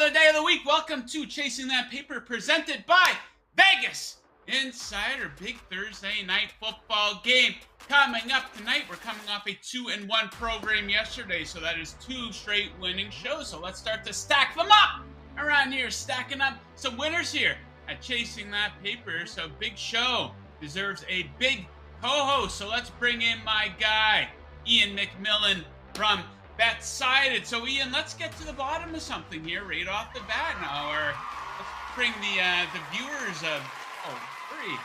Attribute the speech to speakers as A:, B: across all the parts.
A: another day of the week. Welcome to Chasing That Paper, presented by Vegas Insider. Big Thursday night football game coming up tonight. We're coming off a 2-1 program yesterday, so that is 2 straight winning shows. So let's start to stack them up around here, stacking up some winners here at Chasing That Paper. So big show deserves a big co-host. So let's bring in my guy, Iain MacMillan from BetSided. So Iain, let's get to the bottom of something here right off the bat now. Or let's bring the viewers of very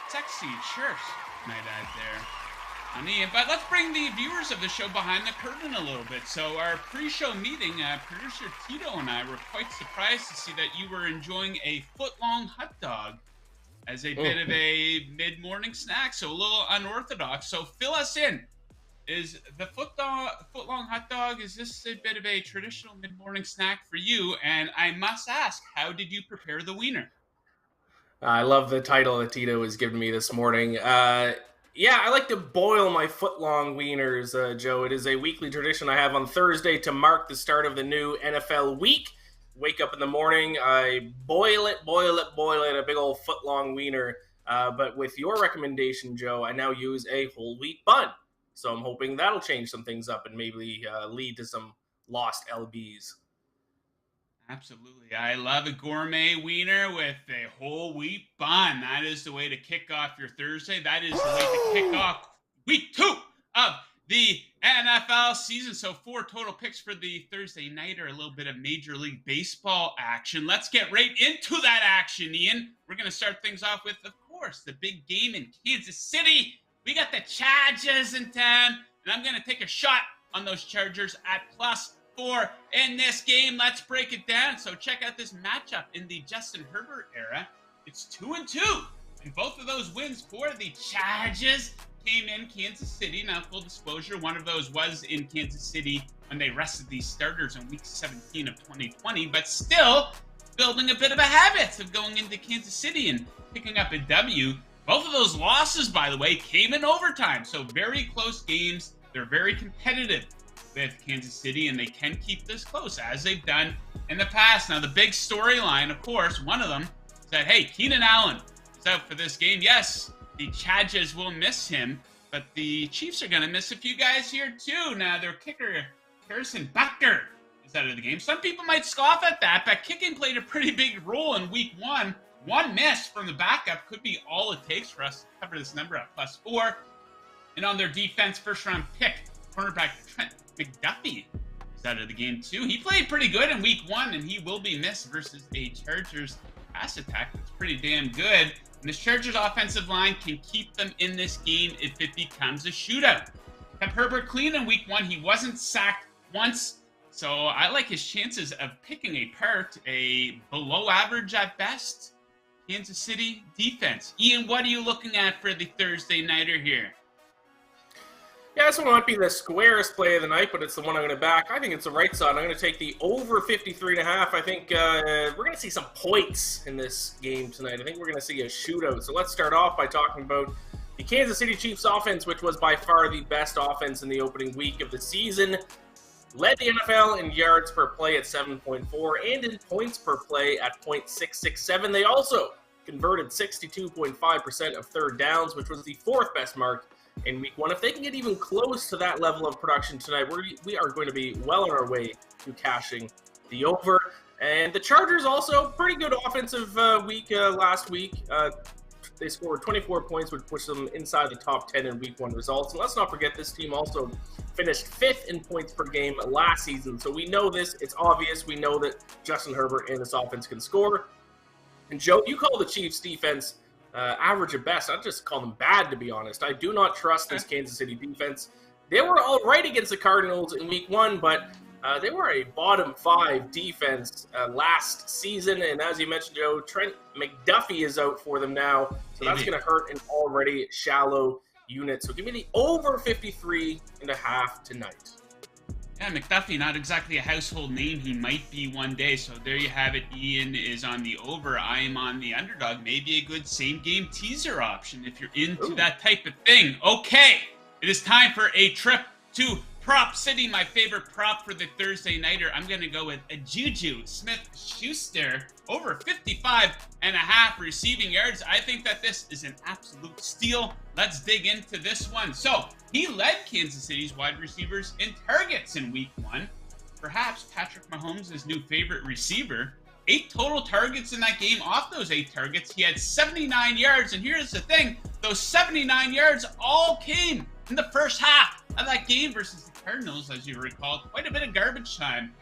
A: sexy shirts, might add there, on Iain. But let's bring the viewers of the show behind the curtain a little bit. So our pre-show meeting, producer Tito and I were quite surprised to see that you were enjoying a foot-long hot dog as a bit of a mid-morning snack. So a little unorthodox. So fill us in. Is the foot-long hot dog, is this a bit of a traditional mid-morning snack for you? And I must ask, how did you prepare the wiener?
B: I love the title that Tito has given me this morning. Yeah, I like to boil my foot-long wieners, Joe. It is a weekly tradition I have on Thursday to mark the start of the new NFL week. Wake up in the morning, I boil it, a big old foot-long wiener. But with your recommendation, Joe, I now use a whole wheat bun. So I'm hoping that'll change some things up and maybe lead to some lost LBs.
A: Absolutely. I love a gourmet wiener with a whole wheat bun. That is the way to kick off your Thursday. That is the way to kick off week 2 of the NFL season. So 4 total picks for the Thursday nighter, a little bit of Major League Baseball action. Let's get right into that action, Iain. We're going to start things off with, of course, the big game in Kansas City. We got the Chargers in town, and I'm going to take a shot on those Chargers at +4 in this game. Let's break it down. So check out this matchup in the Justin Herbert era. It's 2-2, and both of those wins for the Chargers came in Kansas City. Now, full disclosure, one of those was in Kansas City when they rested these starters in Week 17 of 2020, but still building a bit of a habit of going into Kansas City and picking up a W. Both of those losses, by the way, came in overtime. So very close games. They're very competitive with Kansas City, and they can keep this close, as they've done in the past. Now, the big storyline, of course, one of them is that, hey, Keenan Allen is out for this game. Yes, the Chargers will miss him, but the Chiefs are going to miss a few guys here, too. Now, their kicker, Harrison Butker, is out of the game. Some people might scoff at that, but kicking played a pretty big role in Week 1. One miss from the backup could be all it takes for us to cover this number at +4. And on their defense, first-round pick, cornerback Trent McDuffie is out of the game, too. He played pretty good in Week 1, and he will be missed versus a Chargers pass attack that's pretty damn good. And this Chargers offensive line can keep them in this game if it becomes a shootout. Kept Herbert clean in Week 1. He wasn't sacked once. So I like his chances of picking apart a below average at best Kansas City defense. Iain, what are you looking at for the Thursday nighter here?
B: Yeah, this one might be the squarest play of the night, but it's the one I'm going to back. I think it's the right side. I'm going to take the over 53.5. I think we're going to see some points in this game tonight. I think we're going to see a shootout. So let's start off by talking about the Kansas City Chiefs offense, which was by far the best offense in the opening week of the season. Led the NFL in yards per play at 7.4 and in points per play at .667. They also converted 62.5% of third downs, which was the 4th best mark in Week 1. If they can get even close to that level of production tonight, we are going to be well on our way to cashing the over. And the Chargers also, pretty good offensive week last week. They scored 24 points, which pushed them inside the top 10 in Week 1 results. And let's not forget, this team also finished 5th in points per game last season. So we know this. It's obvious. We know that Justin Herbert and this offense can score. And Joe, you call the Chiefs defense average at best. I'd just call them bad, to be honest. I do not trust this Kansas City defense. They were all right against the Cardinals in Week 1, but they were a bottom 5 defense last season. And as you mentioned, Joe, Trent McDuffie is out for them now. So that's going to hurt an already shallow unit. So give me the over 53.5 tonight.
A: Yeah, McDuffie, not exactly a household name. He might be one day. So there you have it. Iain is on the over. I am on the underdog. Maybe a good same-game teaser option if you're into that type of thing. Okay, it is time for a trip to Prop City, my favorite prop for the Thursday nighter. I'm going to go with a Juju Smith-Schuster over 55.5 receiving yards. I think that this is an absolute steal. Let's dig into this one. So, he led Kansas City's wide receivers in targets in week 1. Perhaps Patrick Mahomes' new favorite receiver. 8 total targets in that game. Off those 8 targets, he had 79 yards. And here's the thing. Those 79 yards all came in the first half of that game versus the Cardinals, as you recall. Quite a bit of garbage time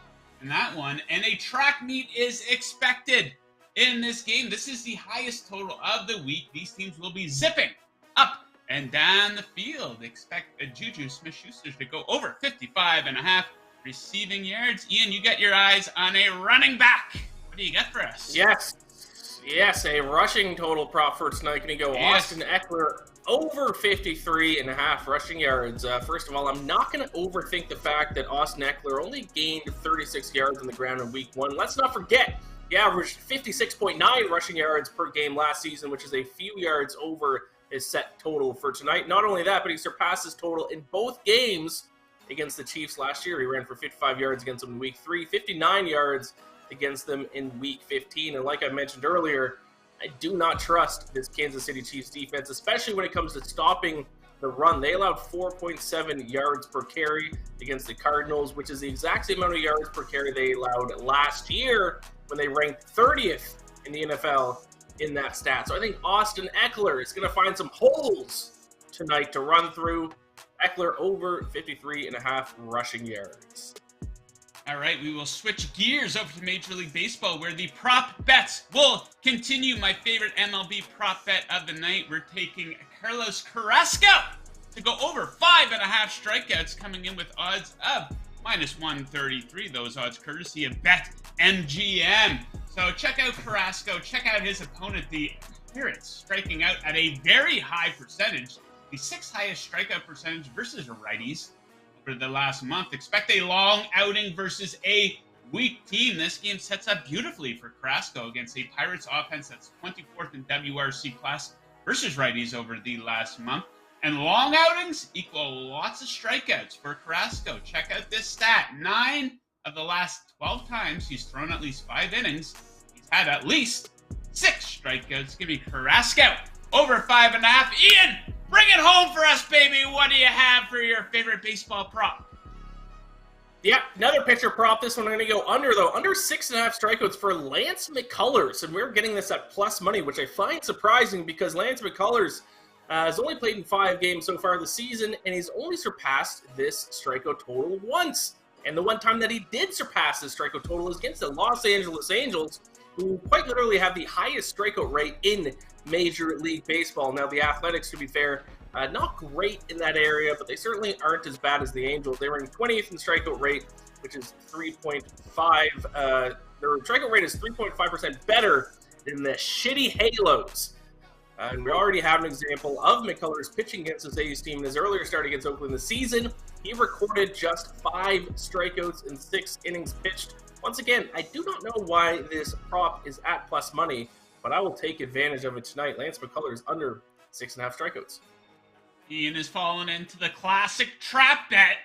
A: in that one. And a track meet is expected in this game. This is the highest total of the week. These teams will be zipping up and down the field. Expect a Juju Smith-Schuster to go over 55.5 receiving yards. Ian, you got your eyes on a running back. What do you got for us?
B: Yes, a rushing total prop for tonight. Going to go Austin Eckler over 53.5 rushing yards. First of all, I'm not going to overthink the fact that Austin Eckler only gained 36 yards on the ground in week 1. Let's not forget, he averaged 56.9 rushing yards per game last season, which is a few yards over his set total for tonight. Not only that, but he surpassed his total in both games against the Chiefs last year. He ran for 55 yards against them in week 3, 59 yards against them in week 15. And like I mentioned earlier, I do not trust this Kansas City Chiefs defense, especially when it comes to stopping the run. They allowed 4.7 yards per carry against the Cardinals, which is the exact same amount of yards per carry they allowed last year when they ranked 30th in the NFL in that stat. So I think Austin Eckler is going to find some holes tonight to run through. Eckler over 53.5 rushing yards.
A: All right, we will switch gears over to Major League Baseball, where the prop bets will continue. My favorite MLB prop bet of the night, we're taking Carlos Carrasco to go over 5.5 strikeouts, coming in with odds of minus 133. Those odds courtesy of BetMGM. So check out Carrasco. Check out his opponent, the Pirates, striking out at a very high percentage. The 6th highest strikeout percentage versus righties for the last month. Expect a long outing versus a weak team. This game sets up beautifully for Carrasco against a Pirates offense that's 24th in WRC class versus righties over the last month. And long outings equal lots of strikeouts for Carrasco. Check out this stat. 9 of the last 12 times he's thrown at least 5 innings, he's had at least 6 strikeouts. Give me Carrasco over 5.5. Ian, bring it home for us, baby. What do you have for your favorite baseball prop?
B: Yeah, another pitcher prop. This one I'm going to go under, though. Under 6.5 strikeouts for Lance McCullers. And we're getting this at plus money, which I find surprising because Lance McCullers has only played in 5 games so far this season, and he's only surpassed this strikeout total once. And the one time that he did surpass this strikeout total is against the Los Angeles Angels, who quite literally have the highest strikeout rate in Major League Baseball. Now, the Athletics, to be fair, not great in that area, but they certainly aren't as bad as the Angels. They were in 20th in strikeout rate, which is 3.5. Their strikeout rate is 3.5% better than the shitty Halos. And we already have an example of McCullers pitching against his A's team in his earlier start against Oakland this season. He recorded just 5 strikeouts in 6 innings pitched. Once again, I do not know why this prop is at plus money, but I will take advantage of it tonight. Lance McCullers under 6.5 strikeouts.
A: Ian is falling into the classic trap bet.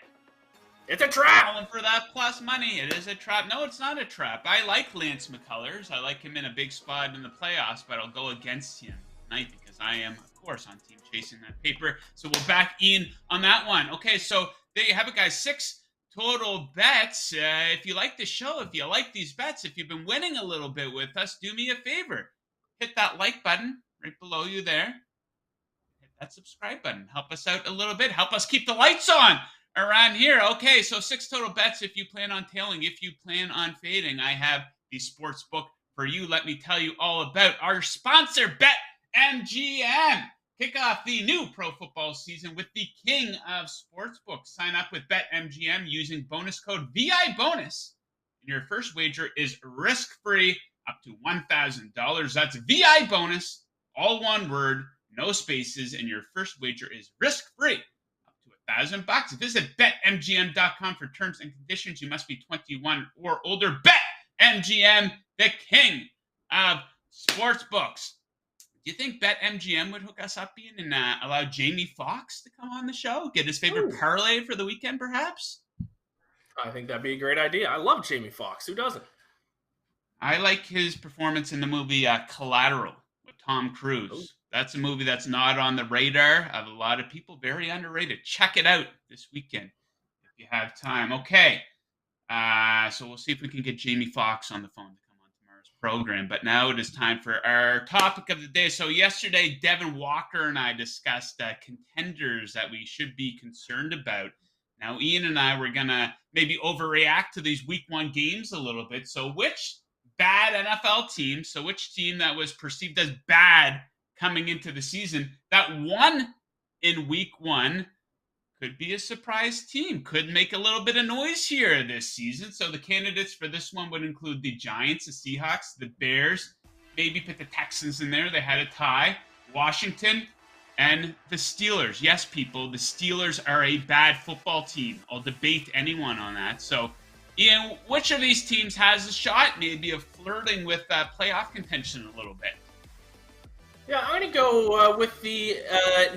B: It's a trap!
A: Falling for that plus money. It is a trap. No, it's not a trap. I like Lance McCullers. I like him in a big spot in the playoffs, but I'll go against him tonight because I am, of course, on team chasing that paper. So we'll back Ian on that one. Okay, so there you have it, guys. 6 total bets. If you like the show, if you like these bets, if you've been winning a little bit with us, do me a favor. Hit that like button right below you there. Hit that subscribe button. Help us out a little bit. Help us keep the lights on around here. Okay, so 6 total bets if you plan on tailing. If you plan on fading, I have the sports book for you. Let me tell you all about our sponsor, BetMGM. Kick off the new pro football season with the king of sportsbooks. Sign up with BetMGM using bonus code VIBONUS. And your first wager is risk-free up to $1,000. That's VIBONUS, all one word, no spaces, and your first wager is risk-free up to $1,000. Visit BetMGM.com for terms and conditions. You must be 21 or older. BetMGM, the king of sportsbooks. Do you think BetMGM would hook us up, Ian, and allow Jamie Foxx to come on the show? Get his favorite parlay for the weekend, perhaps?
B: I think that'd be a great idea. I love Jamie Foxx. Who doesn't?
A: I like his performance in the movie Collateral with Tom Cruise.
B: Ooh.
A: That's a movie that's not on the radar of a lot of people. Very underrated. Check it out this weekend if you have time. Okay. So we'll see if we can get Jamie Foxx on the phone to come on tomorrow's program. But now it is time for our topic of the day. So yesterday, Devin Walker and I discussed contenders that we should be concerned about. Now, Ian and I were going to maybe overreact to these week 1 games a little bit. So which bad NFL team, so which team that was perceived as bad coming into the season that won in week 1 could be a surprise team, could make a little bit of noise here this season. So the candidates for this one would include the Giants, the Seahawks, the Bears, maybe put the Texans in there. They had a tie. Washington and the Steelers. Yes, people, the Steelers are a bad football team. I'll debate anyone on that. So, Ian, which of these teams has a shot maybe of flirting with playoff contention a little bit?
B: Yeah, I'm going to go with the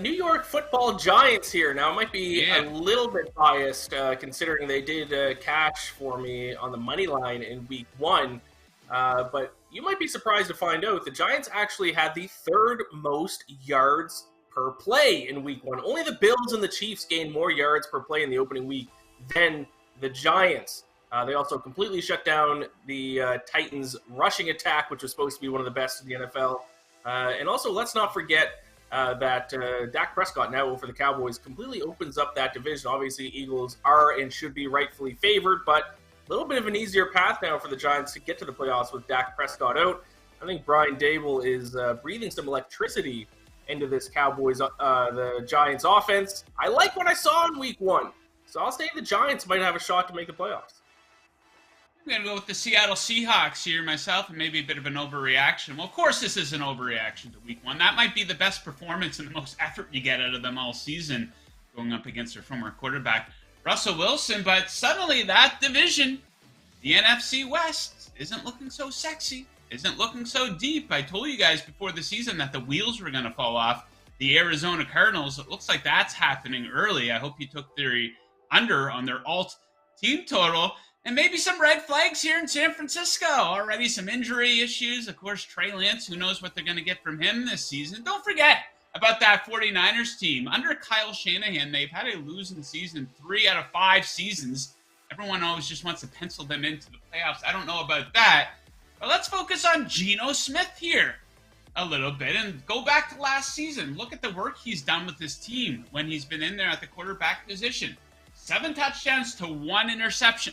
B: New York Football Giants here. Now, it might be a little bit biased considering they did cash for me on the money line in week 1. But you might be surprised to find out the Giants actually had the 3rd most yards per play in week 1. Only the Bills and the Chiefs gained more yards per play in the opening week than the Giants. They also completely shut down the Titans' rushing attack, which was supposed to be one of the best in the NFL. And also, let's not forget that Dak Prescott now over the Cowboys completely opens up that division. Obviously, Eagles are and should be rightfully favored, but a little bit of an easier path now for the Giants to get to the playoffs with Dak Prescott out. I think Brian Dable is breathing some electricity into this Cowboys, the Giants offense. I like what I saw in week 1, so I'll say the Giants might have a shot to make the playoffs.
A: I'm going to go with the Seattle Seahawks here myself, and maybe a bit of an overreaction. Well, of course, this is an overreaction to week 1. That might be the best performance and the most effort you get out of them all season, going up against their former quarterback, Russell Wilson. But suddenly that division, the NFC West, isn't looking so sexy, isn't looking so deep. I told you guys before the season that the wheels were going to fall off the Arizona Cardinals. It looks like that's happening early. I hope you took the under on their alt team total. And maybe some red flags here in San Francisco. Already some injury issues. Of course, Trey Lance, who knows what they're going to get from him this season. Don't forget about that 49ers team. Under Kyle Shanahan, they've had a losing season 3 out of 5 seasons. Everyone always just wants to pencil them into the playoffs. I don't know about that. But let's focus on Geno Smith here a little bit and go back to last season. Look at the work he's done with his team when he's been in there at the quarterback position. 7 touchdowns to 1 interception.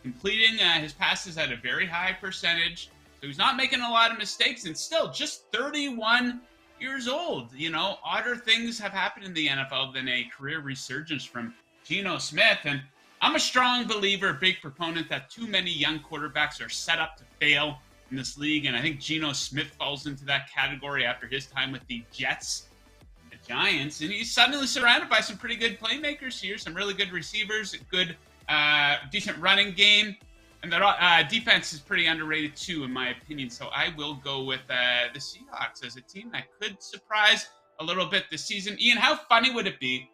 A: Completing his passes at a very high percentage. So he's not making a lot of mistakes and still just 31 years old. You know, odder things have happened in the NFL than a career resurgence from Geno Smith. And I'm a strong believer, big proponent that too many young quarterbacks are set up to fail in this league. And I think Geno Smith falls into that category after his time with the Jets, the Giants. And he's suddenly surrounded by some pretty good playmakers here, some really good receivers, good decent running game, and that defense is pretty underrated too, in my opinion. So I will go with the Seahawks as a team that could surprise a little bit this season. Ian, how funny would it be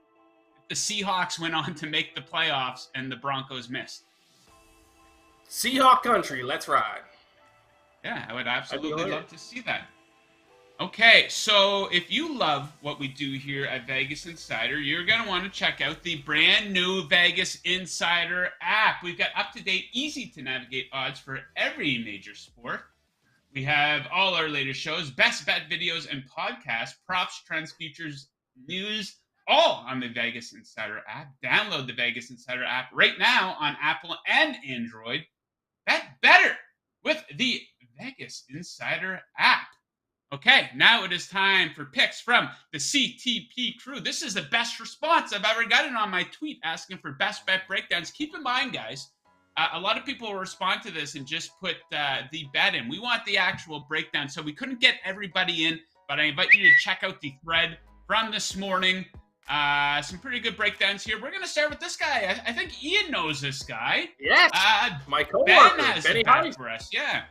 A: if the Seahawks went on to make the playoffs and the Broncos missed?
B: Seahawk country, let's ride.
A: Yeah, I would absolutely love to see that. Okay, so if you love what we do here at Vegas Insider, you're going to want to check out the brand new Vegas Insider app. We've got up-to-date, easy-to-navigate odds for every major sport. We have all our latest shows, best bet videos and podcasts, props, trends, features, news, all on the Vegas Insider app. Download the Vegas Insider app right now on Apple and Android. Bet better with the Vegas Insider app. Okay, now it is time for picks from the CTP crew. This is the best response I've ever gotten on my tweet asking for best bet breakdowns. Keep in mind, guys, a lot of people will respond to this and just put the bet in. We want the actual breakdown, so we couldn't get everybody in, but I invite you to check out the thread from this morning. Some pretty good breakdowns here. We're going to start with this guy. I think Ian knows this guy.
B: Yes, my coworker,
A: Ben has
B: Benny
A: a bet for us. Yeah.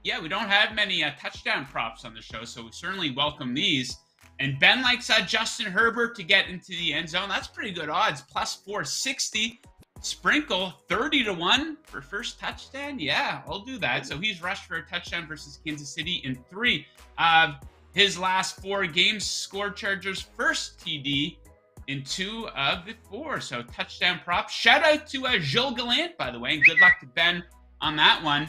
A: Yeah, we don't have many touchdown props on the show, so we certainly welcome these. And Ben likes Justin Herbert to get into the end zone. That's pretty good odds. Plus 460. Sprinkle 30-1 for first touchdown. Yeah, I'll do that. So he's rushed for a touchdown versus Kansas City in 3 of his last 4 games. Scored Chargers first TD in 2 of the 4. So touchdown prop. Shout out to Gilles Gallant, by the way, and good luck to Ben on that one.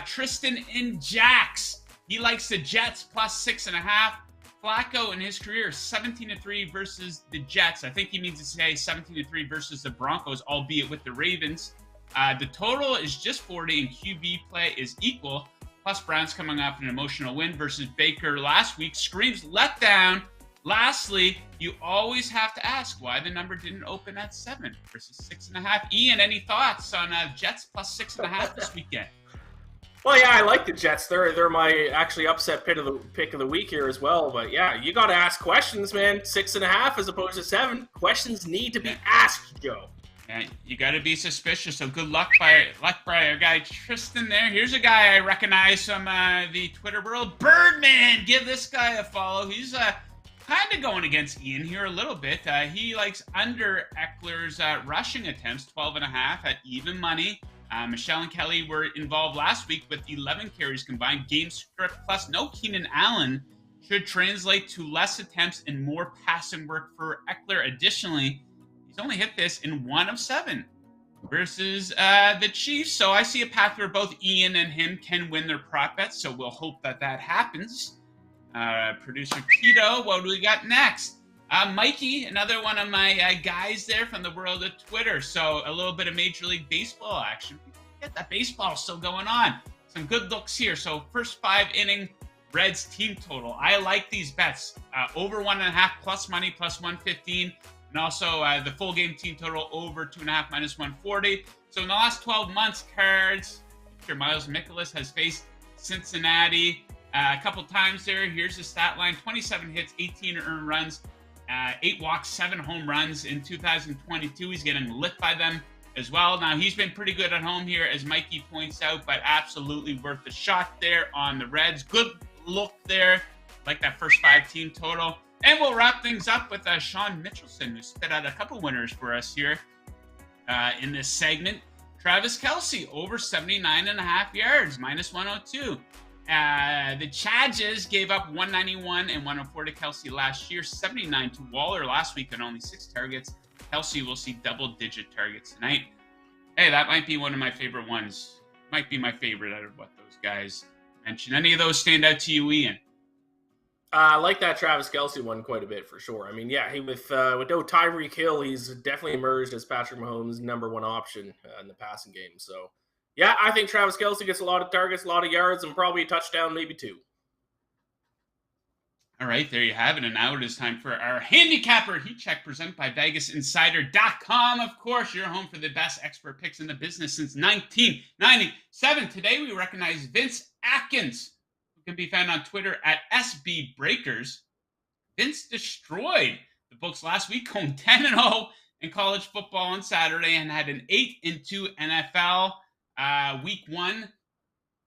A: Tristan in Jax. He likes the Jets plus 6.5. Flacco in his career, 17-3 versus the Jets. I think he means to say 17-3 versus the Broncos, albeit with the Ravens. The total is just 40, and QB play is equal. Plus, Browns coming off an emotional win versus Baker last week. Screams letdown. Lastly, you always have to ask why the number didn't open at 7 versus 6.5. Ian, any thoughts on Jets plus 6.5 this weekend?
B: Well, yeah, I like the Jets. They're my actually upset pick of the week here as well. But yeah, you got to ask questions, man. 6.5 as opposed to 7. Questions need to be asked, Joe.
A: Yeah, you got to be suspicious. So good luck by our guy Tristan there. Here's a guy I recognize from the Twitter world, Birdman. Give this guy a follow. He's kind of going against Ian here a little bit. He likes under Eckler's rushing attempts, 12.5 at even money. Michelle and Kelly were involved last week with 11 carries combined. Game script plus no Keenan Allen should translate to less attempts and more passing work for Eckler. Additionally, he's only hit this in 1 of 7 versus the Chiefs. So I see a path where both Ian and him can win their prop bets. So we'll hope that happens. Producer Tito, what do we got next? Mikey, another one of my guys there from the world of Twitter. So a little bit of Major League Baseball action. Get that baseball still going on. Some good looks here. So first 5 inning Reds team total. I like these bets. Over 1.5 plus money plus 115. And also the full game team total over 2.5 minus 140. So in the last 12 months, Cards, Miles Mikolas has faced Cincinnati a couple times there. Here's the stat line. 27 hits, 18 earned runs. 8 walks, 7 home runs in 2022. He's getting lit by them as well. Now, he's been pretty good at home here, as Mikey points out, but absolutely worth the shot there on the Reds. Good look there, like that first 5 team total. And we'll wrap things up with Sean Mitchelson, who spit out a couple winners for us here in this segment. Travis Kelce, over 79.5 yards, minus 102. The Chargers gave up 191 and 104 to Kelce last year, 79 to Waller last week on only 6 targets. Kelce will see double-digit targets tonight. Hey, that might be one of my favorite ones. Might be my favorite out of what those guys mentioned. Any of those stand out to you, Ian?
B: I like that Travis Kelce one quite a bit for sure. I mean, yeah, with no Tyreek Hill, he's definitely emerged as Patrick Mahomes' number 1 option in the passing game. So, yeah, I think Travis Kelce gets a lot of targets, a lot of yards, and probably a touchdown, maybe 2.
A: All right, there you have it. And now it is time for our Handicapper Heat Check presented by VegasInsider.com. Of course, your home for the best expert picks in the business since 1997. Today, we recognize Vince Atkins, who can be found on Twitter at SB Breakers. Vince destroyed the books last week, going 10-0 in college football on Saturday and had an 8-2 NFL. Week 1,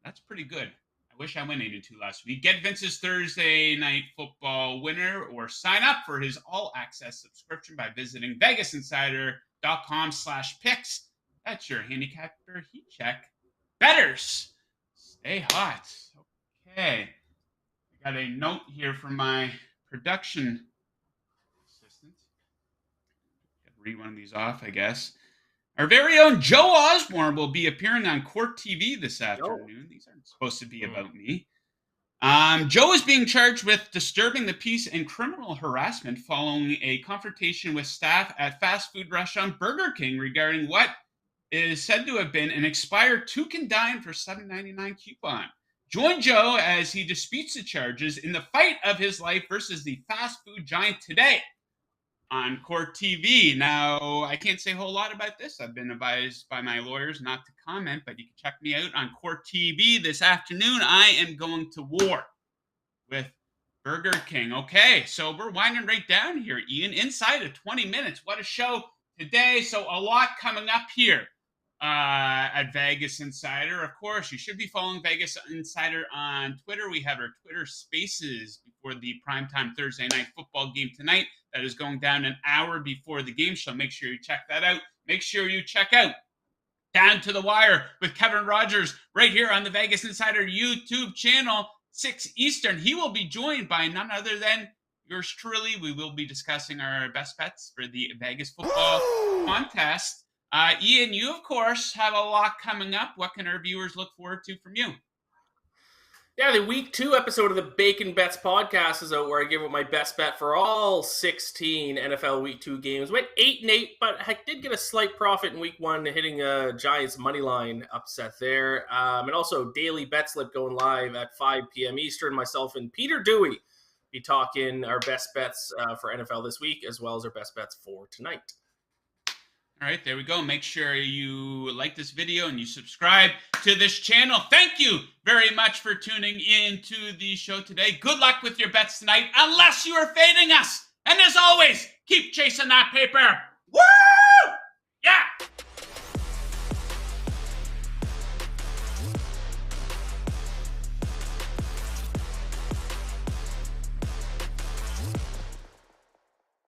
A: that's pretty good. I wish I went 8-2 last week. Get Vince's Thursday Night Football winner or sign up for his all-access subscription by visiting VegasInsider.com/picks. That's your Handicapper Heat Check. Betters, stay hot. Okay. I got a note here from my production assistant. Got to read one of these off, I guess. Our very own Joe Osborne will be appearing on Court TV this afternoon. These aren't supposed to be about me. Joe is being charged with disturbing the peace and criminal harassment following a confrontation with staff at fast food restaurant Burger King regarding what is said to have been an expired Two Can Dine for $7.99 coupon. Join Joe as he disputes the charges in the fight of his life versus the fast food giant today on Court TV. Now, I can't say a whole lot about this. I've been advised by my lawyers not to comment, but you can check me out on Court TV this afternoon. I am going to war with Burger King. Okay, so we're winding right down here, Ian. Inside of 20 minutes. What a show today. So a lot coming up here at Vegas Insider. Of course, you should be following Vegas Insider on Twitter. We have our Twitter Spaces before the primetime Thursday night football game tonight. That is going down an hour before the game, so make sure you check that out. Make sure you check out Down to the Wire with Kevin Rogers right here on the Vegas Insider YouTube channel, 6 Eastern. He will be joined by none other than yours truly. We will be discussing our best bets for the Vegas football contest. Ian, you, of course, have a lot coming up. What can our viewers look forward to from you?
B: Yeah, the Week 2 episode of the Bacon Bets podcast is out, where I give out my best bet for all 16 NFL Week 2 games. Went 8-8, but I did get a slight profit in Week 1, hitting a Giants moneyline upset there. And also, daily bet slip going live at 5 p.m. Eastern. Myself and Peter Dewey be talking our best bets for NFL this week, as well as our best bets for tonight.
A: All right, there we go. Make sure you like this video and you subscribe to this channel. Thank you very much for tuning in to the show today. Good luck with your bets tonight, unless you are fading us. And as always, keep chasing that paper.